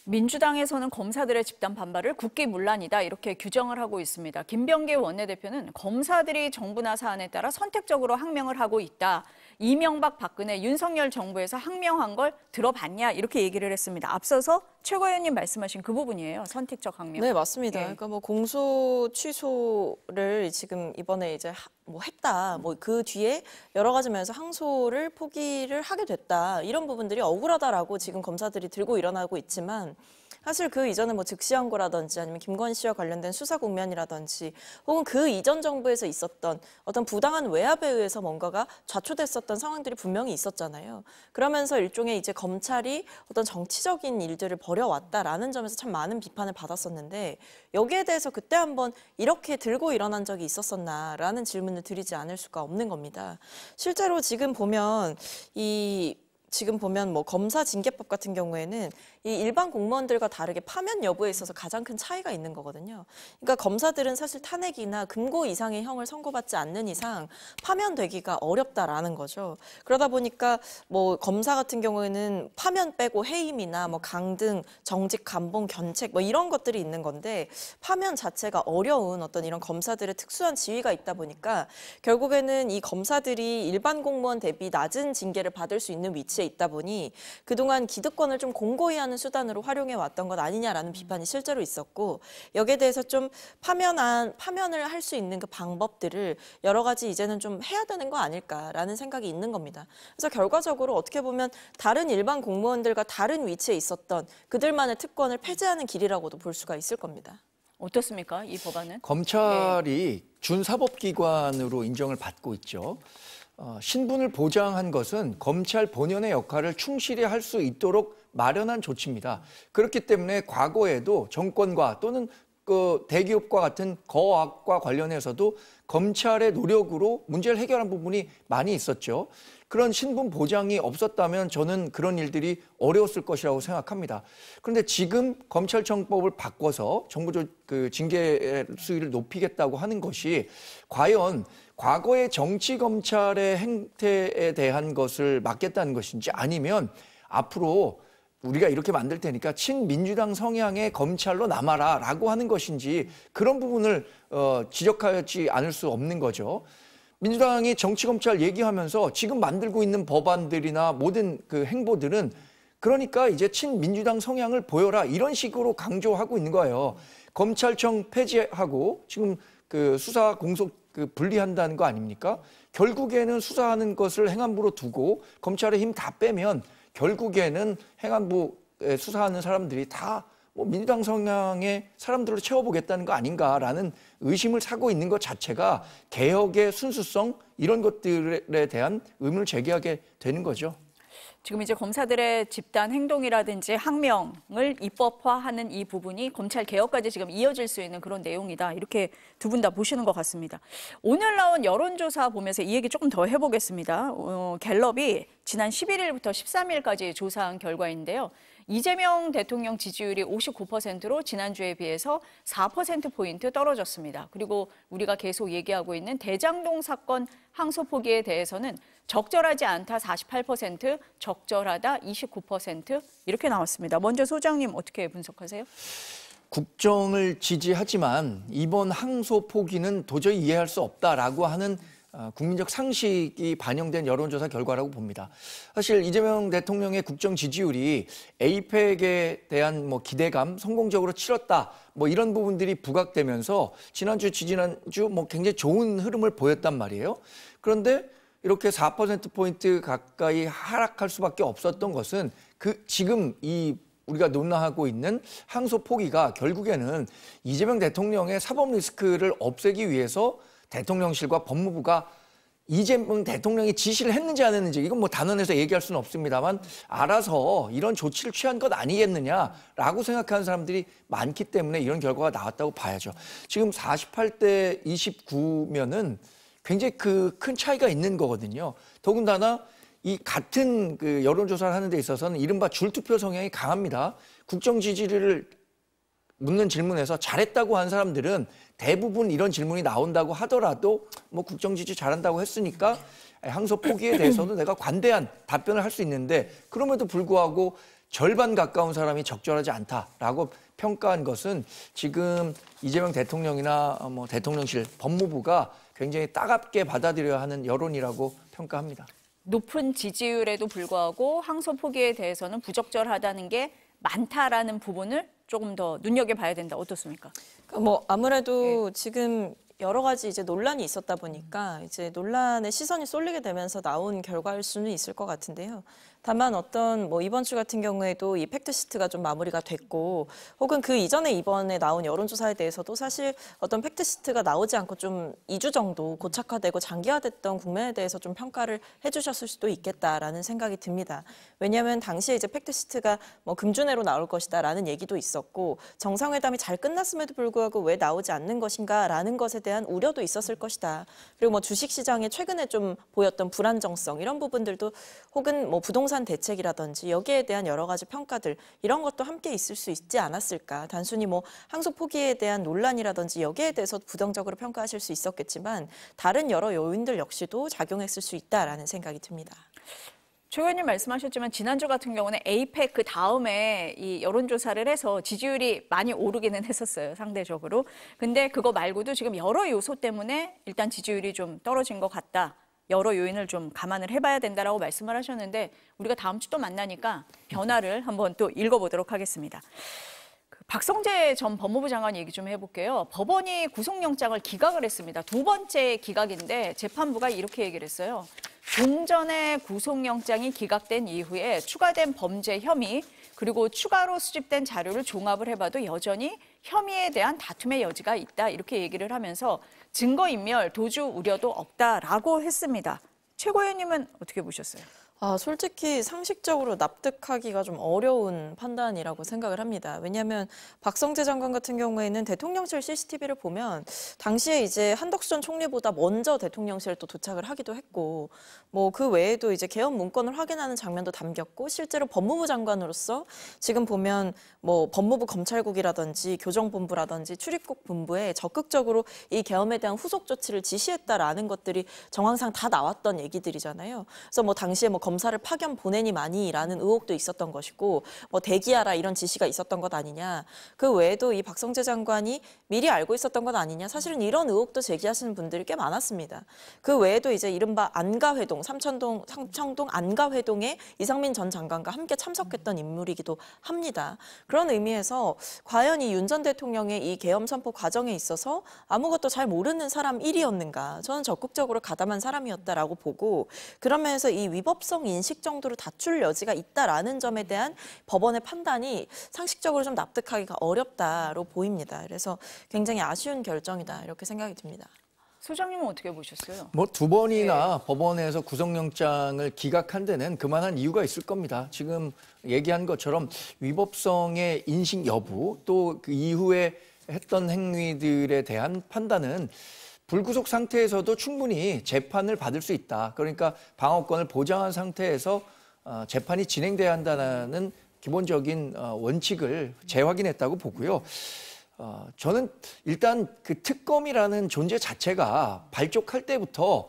민주당에서는 검사들의 집단 반발을 국기문란이다 이렇게 규정을 하고 있습니다. 김병기 원내대표는 검사들이 정부나 사안에 따라 선택적으로 항명을 하고 있다. 이명박, 박근혜, 윤석열 정부에서 항명한 걸 들어봤냐 이렇게 얘기를 했습니다. 앞서서 최고위원님 말씀하신 그 부분이에요. 선택적 항명. 네, 맞습니다. 예. 그러니까 뭐 공소 취소를 지금 이번에 이제 뭐 했다. 뭐 그 뒤에 여러 가지 면에서 항소를 포기를 하게 됐다. 이런 부분들이 억울하다라고 지금 검사들이 들고 일어나고 있지만 사실 그 이전에 뭐 즉시항고라든지 아니면 김건희 씨와 관련된 수사 국면이라든지 혹은 그 이전 정부에서 있었던 어떤 부당한 외압에 의해서 뭔가가 좌초됐었던 상황들이 분명히 있었잖아요. 그러면서 일종의 이제 검찰이 어떤 정치적인 일들을 벌여왔다라는 점에서 참 많은 비판을 받았었는데 여기에 대해서 그때 한번 이렇게 들고 일어난 적이 있었었나라는 질문을 드리지 않을 수가 없는 겁니다. 실제로 지금 보면 뭐 검사 징계법 같은 경우에는 이 일반 공무원들과 다르게 파면 여부에 있어서 가장 큰 차이가 있는 거거든요. 그러니까 검사들은 사실 탄핵이나 금고 이상의 형을 선고받지 않는 이상 파면되기가 어렵다라는 거죠. 그러다 보니까 뭐 검사 같은 경우에는 파면 빼고 해임이나 뭐 강등, 정직, 감봉, 견책 뭐 이런 것들이 있는 건데 파면 자체가 어려운 어떤 이런 검사들의 특수한 지위가 있다 보니까 결국에는 이 검사들이 일반 공무원 대비 낮은 징계를 받을 수 있는 위치에 있다 보니 그동안 기득권을 좀 공고히 하는 수단으로 활용해 왔던 것 아니냐라는 비판이 실제로 있었고 여기에 대해서 좀 파면을 할 수 있는 그 방법들을 여러 가지 이제는 좀 해야 되는 거 아닐까라는 생각이 있는 겁니다. 그래서 결과적으로 어떻게 보면 다른 일반 공무원들과 다른 위치에 있었던 그들만의 특권을 폐지하는 길이라고도 볼 수가 있을 겁니다. 어떻습니까? 이 법안은? 검찰이 준사법기관으로 인정을 받고 있죠. 신분을 보장한 것은 검찰 본연의 역할을 충실히 할 수 있도록 마련한 조치입니다. 그렇기 때문에 과거에도 정권과 또는 그 대기업과 같은 거악과 관련해서도 검찰의 노력으로 문제를 해결한 부분이 많이 있었죠. 그런 신분 보장이 없었다면 저는 그런 일들이 어려웠을 것이라고 생각합니다. 그런데 지금 검찰청법을 바꿔서 정부 그 징계 수위를 높이겠다고 하는 것이 과연 과거의 정치검찰의 행태에 대한 것을 막겠다는 것인지 아니면 앞으로 우리가 이렇게 만들 테니까 친민주당 성향의 검찰로 남아라 라고 하는 것인지 그런 부분을 지적하지 않을 수 없는 거죠. 민주당이 정치검찰 얘기하면서 지금 만들고 있는 법안들이나 모든 그 행보들은 그러니까 이제 친민주당 성향을 보여라 이런 식으로 강조하고 있는 거예요. 검찰청 폐지하고 지금 그 수사 공소 그 분리한다는 거 아닙니까? 결국에는 수사하는 것을 행안부로 두고 검찰의 힘 다 빼면 결국에는 행안부에 수사하는 사람들이 다 뭐 민주당 성향의 사람들로 채워보겠다는 거 아닌가라는 의심을 사고 있는 것 자체가 개혁의 순수성 이런 것들에 대한 의문을 제기하게 되는 거죠. 지금 이제 검사들의 집단 행동이라든지 항명을 입법화하는 이 부분이 검찰 개혁까지 지금 이어질 수 있는 그런 내용이다. 이렇게 두 분 다 보시는 것 같습니다. 오늘 나온 여론조사 보면서 이 얘기 조금 더 해보겠습니다. 갤럽이 지난 11일부터 13일까지 조사한 결과인데요. 이재명 대통령 지지율이 59%로 지난주에 비해서 4%포인트 떨어졌습니다. 그리고 우리가 계속 얘기하고 있는 대장동 사건 항소 포기에 대해서는 적절하지 않다 48%, 적절하다 29% 이렇게 나왔습니다. 먼저 소장님 어떻게 분석하세요? 국정을 지지하지만 이번 항소 포기는 도저히 이해할 수 없다라고 하는 국민적 상식이 반영된 여론조사 결과라고 봅니다. 사실 이재명 대통령의 국정 지지율이 에이펙에 대한 뭐 기대감, 성공적으로 치렀다, 뭐 이런 부분들이 부각되면서 지난주, 지지난주 뭐 굉장히 좋은 흐름을 보였단 말이에요. 그런데 이렇게 4%포인트 가까이 하락할 수밖에 없었던 것은 지금 우리가 논하고 있는 항소 포기가 결국에는 이재명 대통령의 사법 리스크를 없애기 위해서 대통령실과 법무부가 이재명 대통령이 지시를 했는지 안 했는지 이건 뭐 단언해서 얘기할 수는 없습니다만 알아서 이런 조치를 취한 것 아니겠느냐라고 생각하는 사람들이 많기 때문에 이런 결과가 나왔다고 봐야죠. 지금 48대 29면은 굉장히 큰 차이가 있는 거거든요. 더군다나 이 같은 그 여론조사를 하는 데 있어서는 이른바 줄투표 성향이 강합니다. 국정 지지를 묻는 질문에서 잘했다고 한 사람들은 대부분 이런 질문이 나온다고 하더라도 뭐 국정 지지 잘한다고 했으니까 항소 포기에 대해서도 내가 관대한 답변을 할 수 있는데 그럼에도 불구하고 절반 가까운 사람이 적절하지 않다라고 평가한 것은 지금 이재명 대통령이나 뭐 대통령실, 법무부가 굉장히 따갑게 받아들여야 하는 여론이라고 평가합니다. 높은 지지율에도 불구하고 항소 포기에 대해서는 부적절하다는 게 많다라는 부분을 조금 더 눈여겨봐야 된다. 어떻습니까? 뭐 아무래도 지금 여러 가지 이제 논란이 있었다 보니까 이제 논란에 시선이 쏠리게 되면서 나온 결과일 수는 있을 것 같은데요. 다만 어떤 뭐 이번 주 같은 경우에도 이 팩트시트가 좀 마무리가 됐고 혹은 그 이전에 이번에 나온 여론조사에 대해서도 사실 어떤 팩트시트가 나오지 않고 좀 2주 정도 고착화되고 장기화됐던 국면에 대해서 좀 평가를 해주셨을 수도 있겠다라는 생각이 듭니다. 왜냐하면 당시에 이제 팩트시트가 뭐 금주내로 나올 것이다라는 얘기도 있었고 정상회담이 잘 끝났음에도 불구하고 왜 나오지 않는 것인가라는 것에 대한 우려도 있었을 것이다. 그리고 뭐 주식시장에 최근에 좀 보였던 불안정성 이런 부분들도 혹은 뭐 부동산 대책이라든지 여기에 대한 여러 가지 평가들 이런 것도 함께 있을 수 있지 않았을까. 단순히 뭐 항소 포기에 대한 논란이라든지 여기에 대해서 부정적으로 평가하실 수 있었겠지만 다른 여러 요인들 역시도 작용했을 수 있다라는 생각이 듭니다. 최 의원님 말씀하셨지만 지난주 같은 경우는 에이펙 그 다음에 이 여론조사를 해서 지지율이 많이 오르기는 했었어요, 상대적으로. 근데 그거 말고도 지금 여러 요소 때문에 일단 지지율이 좀 떨어진 것 같다. 여러 요인을 좀 감안을 해봐야 된다라고 말씀을 하셨는데 우리가 다음 주 또 만나니까 변화를 한번 또 읽어보도록 하겠습니다. 박성재 전 법무부 장관 얘기 좀 해볼게요. 법원이 구속영장을 기각을 했습니다. 두 번째 기각인데 재판부가 이렇게 얘기를 했어요. 종전에 구속영장이 기각된 이후에 추가된 범죄 혐의 그리고 추가로 수집된 자료를 종합을 해봐도 여전히 혐의에 대한 다툼의 여지가 있다 이렇게 얘기를 하면서 증거인멸, 도주 우려도 없다라고 했습니다. 최고 의원님은 어떻게 보셨어요? 솔직히 상식적으로 납득하기가 좀 어려운 판단이라고 생각을 합니다. 왜냐하면 박성재 장관 같은 경우에는 대통령실 CCTV를 보면 당시에 이제 한덕수 전 총리보다 먼저 대통령실에 또 도착을 하기도 했고 뭐 그 외에도 이제 개헌 문건을 확인하는 장면도 담겼고 실제로 법무부 장관으로서 지금 보면 뭐 법무부 검찰국이라든지 교정본부라든지 출입국 본부에 적극적으로 이 계엄에 대한 후속 조치를 지시했다라는 것들이 정황상 다 나왔던 얘기들이잖아요. 그래서 뭐 당시에 뭐 검사를 파견 보내니 많이라는 의혹도 있었던 것이고 뭐 대기하라 이런 지시가 있었던 것 아니냐. 그 외에도 이 박성재 장관이 미리 알고 있었던 것 아니냐. 사실은 이런 의혹도 제기하시는 분들이 꽤 많았습니다. 그 외에도 이제 이른바 안가회동, 삼청동 안가회동에 이상민 전 장관과 함께 참석했던 인물이기도 합니다. 그런 의미에서 과연 이 윤 전 대통령의 이 계엄 선포 과정에 있어서 아무것도 잘 모르는 사람 1위였는가. 저는 적극적으로 가담한 사람이었다라고 보고 그런 면에서 이 위법성 인식 정도로 다툴 여지가 있다라는 점에 대한 법원의 판단이 상식적으로 좀 납득하기가 어렵다로 보입니다. 그래서 굉장히 아쉬운 결정이다 이렇게 생각이 듭니다. 소장님은 어떻게 보셨어요? 뭐 두 번이나 법원에서 구속영장을 기각한 데는 그만한 이유가 있을 겁니다. 지금 얘기한 것처럼 위법성의 인식 여부 또 그 이후에 했던 행위들에 대한 판단은 불구속 상태에서도 충분히 재판을 받을 수 있다. 그러니까 방어권을 보장한 상태에서 재판이 진행돼야 한다는 기본적인 원칙을 재확인했다고 보고요. 저는 일단 그 특검이라는 존재 자체가 발족할 때부터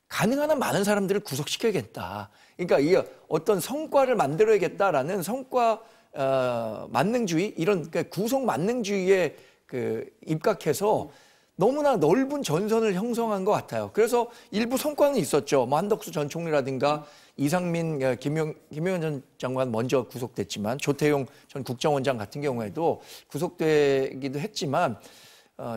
가능한 한 많은 사람들을 구속시켜야겠다. 그러니까 이 어떤 성과를 만들어야겠다라는 성과 만능주의 이런 그러니까 구속 만능주의에 그 입각해서 너무나 넓은 전선을 형성한 것 같아요. 그래서 일부 성과는 있었죠. 뭐 한덕수 전 총리라든가 이상민, 김용현 전 장관 먼저 구속됐지만 조태용 전 국정원장 같은 경우에도 구속되기도 했지만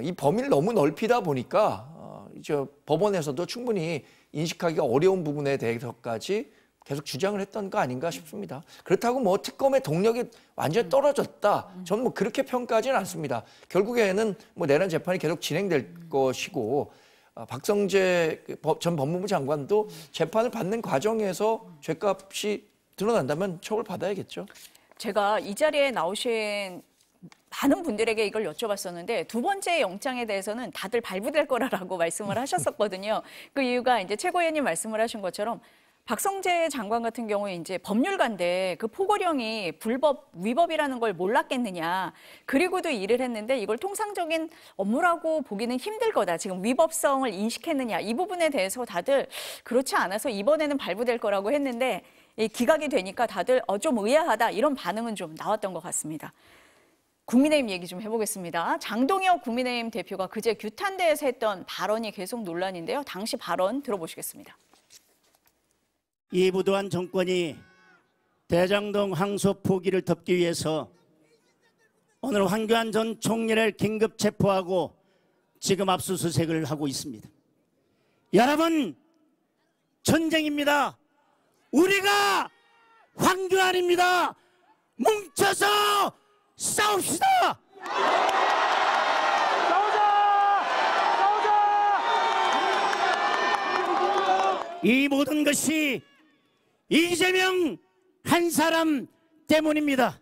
이 범위를 너무 넓히다 보니까 이제 법원에서도 충분히 인식하기가 어려운 부분에 대해서까지 계속 주장을 했던 거 아닌가 싶습니다. 그렇다고 뭐 특검의 동력이 완전히 떨어졌다. 저는 뭐 그렇게 평가하지는 않습니다. 결국에는 뭐 내란 재판이 계속 진행될 것이고 박성재 전 법무부 장관도 재판을 받는 과정에서 죗값이 드러난다면 처벌받아야겠죠. 제가 이 자리에 나오신 많은 분들에게 이걸 여쭤봤었는데 두 번째 영장에 대해서는 다들 발부될 거라고 말씀을 하셨었거든요. 그 이유가 이제 최고 의원님 말씀을 하신 것처럼 박성재 장관 같은 경우에 이제 법률가인데 그 포고령이 불법, 위법이라는 걸 몰랐겠느냐. 그리고도 일을 했는데 이걸 통상적인 업무라고 보기는 힘들 거다. 지금 위법성을 인식했느냐. 이 부분에 대해서 다들 그렇지 않아서 이번에는 발부될 거라고 했는데 기각이 되니까 다들 좀 의아하다. 이런 반응은 좀 나왔던 것 같습니다. 국민의힘 얘기 좀 해보겠습니다. 장동혁 국민의힘 대표가 그제 규탄대에서 했던 발언이 계속 논란인데요. 당시 발언 들어보시겠습니다. 이부도한 정권이 대장동 항소 포기를 덮기 위해서 오늘 황교안 전 총리를 긴급 체포하고 지금 압수수색을 하고 있습니다. 여러분, 전쟁입니다. 우리가 황교안입니다. 뭉쳐서 싸웁시다. 이 모든 것이 이재명 한 사람 때문입니다.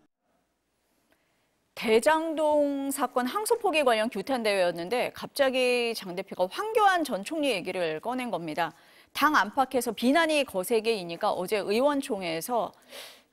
대장동 사건 항소 포기 관련 규탄 대회였는데 갑자기 장 대표가 황교안 전 총리 얘기를 꺼낸 겁니다. 당 안팎에서 비난이 거세게이니까 어제 의원총회에서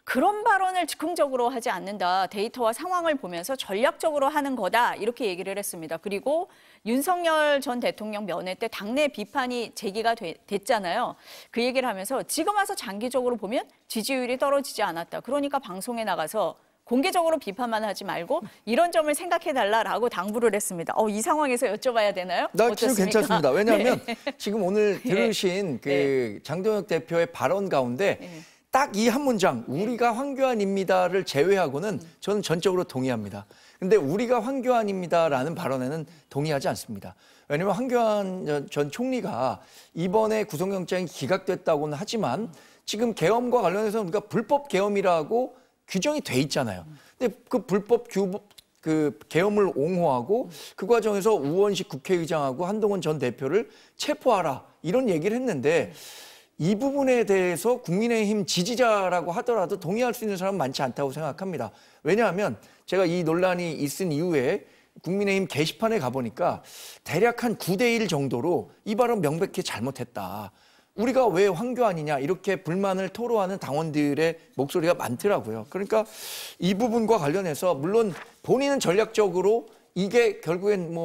그런 발언을 즉흥적으로 하지 않는다. 데이터와 상황을 보면서 전략적으로 하는 거다. 이렇게 얘기를 했습니다. 그리고 윤석열 전 대통령 면회 때 당내 비판이 제기가 됐잖아요. 그 얘기를 하면서 지금 와서 장기적으로 보면 지지율이 떨어지지 않았다. 그러니까 방송에 나가서 공개적으로 비판만 하지 말고 이런 점을 생각해달라라고 당부를 했습니다. 이 상황에서 여쭤봐야 되나요? 나 지금 괜찮습니다. 왜냐하면 네. 지금 오늘 들으신 그 장동혁 대표의 발언 가운데 딱 이 한 문장, 우리가 황교안입니다를 제외하고는 저는 전적으로 동의합니다. 근데 우리가 황교안입니다라는 발언에는 동의하지 않습니다. 왜냐하면 황교안 전 총리가 이번에 구속영장이 기각됐다고는 하지만 지금 계엄과 관련해서 우리가 불법 계엄이라고 규정이 돼 있잖아요. 근데 그 불법 계엄을 옹호하고 그 과정에서 우원식 국회의장하고 한동훈 전 대표를 체포하라 이런 얘기를 했는데 이 부분에 대해서 국민의힘 지지자라고 하더라도 동의할 수 있는 사람은 많지 않다고 생각합니다. 왜냐하면 제가 이 논란이 있은 이후에 국민의힘 게시판에 가보니까 대략 한 9대1 정도로 이 발언 명백히 잘못했다. 우리가 왜 황교안이냐 이렇게 불만을 토로하는 당원들의 목소리가 많더라고요. 그러니까 이 부분과 관련해서 물론 본인은 전략적으로 이게 결국엔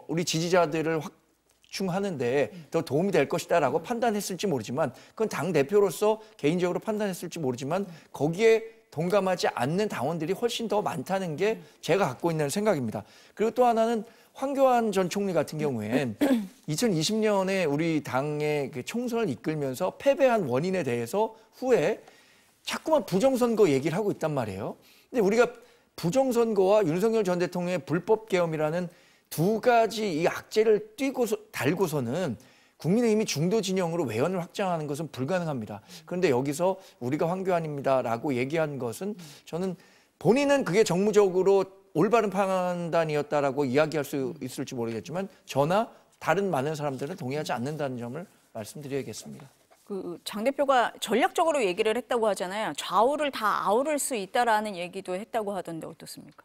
우리 지지자들을 확충하는데 더 도움이 될 것이다라고 판단했을지 모르지만 그건 당 대표로서 개인적으로 판단했을지 모르지만 거기에 동감하지 않는 당원들이 훨씬 더 많다는 게 제가 갖고 있는 생각입니다. 그리고 또 하나는 황교안 전 총리 같은 경우엔 2020년에 우리 당의 그 총선을 이끌면서 패배한 원인에 대해서 후에 자꾸만 부정선거 얘기를 하고 있단 말이에요. 근데 우리가 부정선거와 윤석열 전 대통령의 불법 계엄이라는 두 가지 이 악재를 달고서는 국민의힘이 중도 진영으로 외연을 확장하는 것은 불가능합니다. 그런데 여기서 우리가 황교안입니다라고 얘기한 것은 저는 본인은 그게 정무적으로 올바른 판단이었다라고 이야기할 수 있을지 모르겠지만 저나 다른 많은 사람들은 동의하지 않는다는 점을 말씀드려야겠습니다. 장 대표가 전략적으로 얘기를 했다고 하잖아요. 좌우를 다 아우를 수 있다라는 얘기도 했다고 하던데 어떻습니까?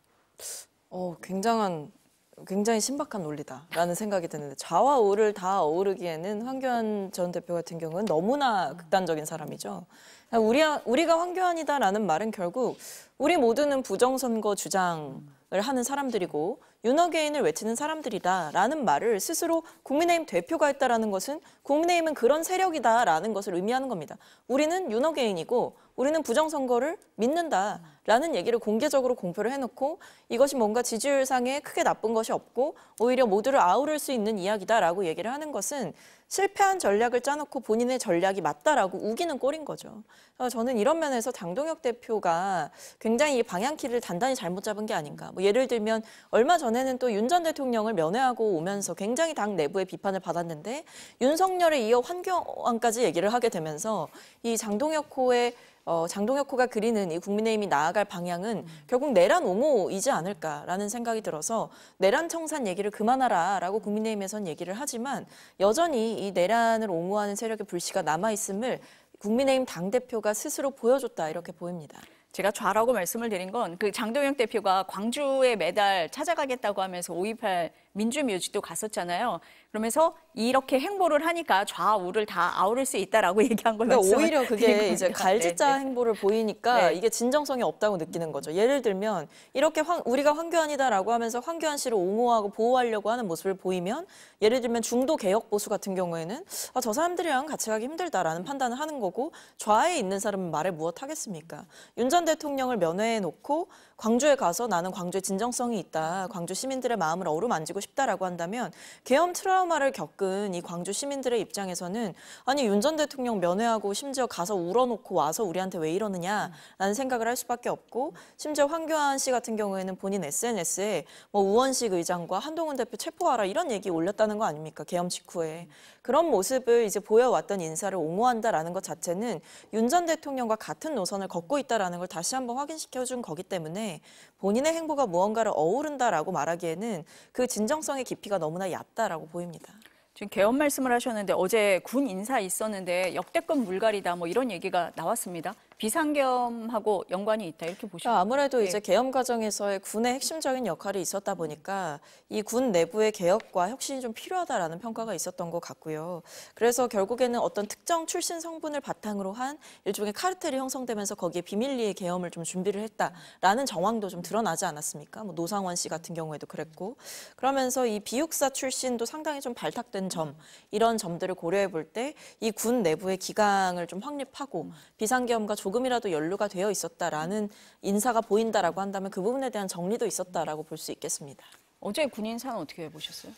굉장히 신박한 논리다라는 생각이 드는데 좌와 우를 다 어우르기에는 황교안 전 대표 같은 경우는 너무나 극단적인 사람이죠. 우리가 황교안이다라는 말은 결국 우리 모두는 부정선거 주장을 하는 사람들이고 윤어게인을 외치는 사람들이다라는 말을 스스로 국민의힘 대표가 했다라는 것은 국민의힘은 그런 세력이다라는 것을 의미하는 겁니다. 우리는 윤어게인이고 우리는 부정선거를 믿는다라는 얘기를 공개적으로 공표를 해놓고 이것이 뭔가 지지율상에 크게 나쁜 것이 없고 오히려 모두를 아우를 수 있는 이야기다라고 얘기를 하는 것은 실패한 전략을 짜놓고 본인의 전략이 맞다라고 우기는 꼴인 거죠. 저는 이런 면에서 장동혁 대표가 굉장히 방향키를 단단히 잘못 잡은 게 아닌가. 예를 들면 얼마 전에는 또 윤 전 대통령을 면회하고 오면서 굉장히 당 내부의 비판을 받았는데 윤석열에 이어 황교안까지 얘기를 하게 되면서 이 장동혁호가 그리는 이 국민의힘이 나아갈 방향은 결국 내란 옹호이지 않을까라는 생각이 들어서 내란 청산 얘기를 그만하라라고 국민의힘에선 얘기를 하지만 여전히 이 내란을 옹호하는 세력의 불씨가 남아있음을 국민의힘 당대표가 스스로 보여줬다 이렇게 보입니다. 제가 좌라고 말씀을 드린 건 장동혁 대표가 광주에 매달 찾아가겠다고 하면서 5.18 민주묘지도 갔었잖아요. 그러면서 이렇게 행보를 하니까 좌우를 다 아우를 수 있다라고 얘기한 걸 그러니까 오히려 그게 이제 갈짓자 행보를 보이니까 네. 이게 진정성이 없다고 느끼는 거죠. 예를 들면 이렇게 우리가 황교안이다라고 하면서 황교안 씨를 옹호하고 보호하려고 하는 모습을 보이면 예를 들면 중도 개혁 보수 같은 경우에는 저 사람들이랑 같이 가기 힘들다라는 판단을 하는 거고 좌에 있는 사람은 말을 무엇 하겠습니까? 윤 전 대통령을 면회해 놓고 광주에 가서 나는 광주에 진정성이 있다. 광주 시민들의 마음을 어루만지고 싶다라고 한다면 계엄 트라우마를 겪은 이 광주 시민들의 입장에서는 아니 윤 전 대통령 면회하고 심지어 가서 울어놓고 와서 우리한테 왜 이러느냐라는 생각을 할 수밖에 없고 심지어 황교안 씨 같은 경우에는 본인 SNS에 뭐 우원식 의장과 한동훈 대표 체포하라 이런 얘기 올렸다는 거 아닙니까? 계엄 직후에. 그런 모습을 이제 보여왔던 인사를 옹호한다라는 것 자체는 윤 전 대통령과 같은 노선을 걷고 있다라는 걸 다시 한번 확인시켜준 거기 때문에 본인의 행보가 무언가를 어우른다라고 말하기에는 그 진정성의 깊이가 너무나 얕다라고 보입니다. 지금 계엄 말씀을 하셨는데 어제 군 인사 있었는데 역대급 물갈이다 뭐 이런 얘기가 나왔습니다. 비상계엄하고 연관이 있다 이렇게 보시면 아무래도 이제 계엄 과정에서의 군의 핵심적인 역할이 있었다 보니까 이 군 내부의 개혁과 혁신이 좀 필요하다라는 평가가 있었던 것 같고요. 그래서 결국에는 어떤 특정 출신 성분을 바탕으로 한 일종의 카르텔이 형성되면서 거기에 비밀리에 계엄을 좀 준비를 했다라는 정황도 좀 드러나지 않았습니까? 뭐 노상원 씨 같은 경우에도 그랬고 그러면서 이 비육사 출신도 상당히 좀 발탁된 점 이런 점들을 고려해 볼 때 이 군 내부의 기강을 좀 확립하고 비상계엄과 조금이라도 연루가 되어 있었다라는 인사가 보인다라고 한다면 그 부분에 대한 정리도 있었다라고 볼 수 있겠습니다. 어제 군 인사는 어떻게 보셨어요?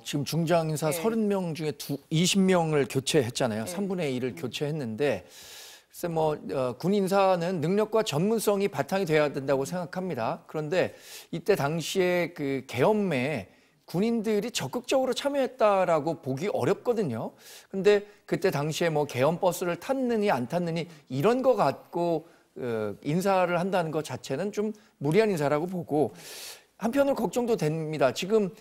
지금 중장 인사 30명 중에 20명을 교체했잖아요. 네. 3분의 1을 교체했는데 글쎄 군 인사는 능력과 전문성이 바탕이 돼야 된다고 생각합니다. 그런데 이때 당시에 그 계엄에 군인들이 적극적으로 참여했다라고 보기 어렵거든요. 근데 그때 당시에 뭐 계엄 버스를 탔느니 안 탔느니 이런 거 갖고 인사를 한다는 것 자체는 좀 무리한 인사라고 보고 한편으로 걱정도 됩니다. 지금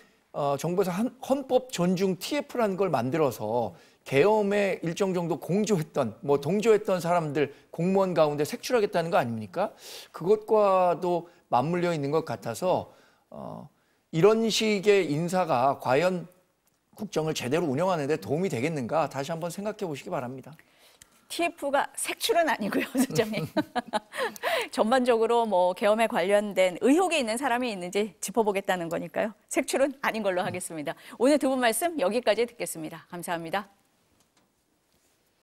정부에서 헌법 존중 TF라는 걸 만들어서 계엄에 일정 정도 동조했던 사람들 공무원 가운데 색출하겠다는 거 아닙니까? 그것과도 맞물려 있는 것 같아서 이런 식의 인사가 과연 국정을 제대로 운영하는 데 도움이 되겠는가 다시 한번 생각해 보시기 바랍니다. TF가 색출은 아니고요, 소장님. 전반적으로 뭐 계엄에 관련된 의혹이 있는 사람이 있는지 짚어보겠다는 거니까요. 색출은 아닌 걸로 하겠습니다. 오늘 두 분 말씀 여기까지 듣겠습니다. 감사합니다.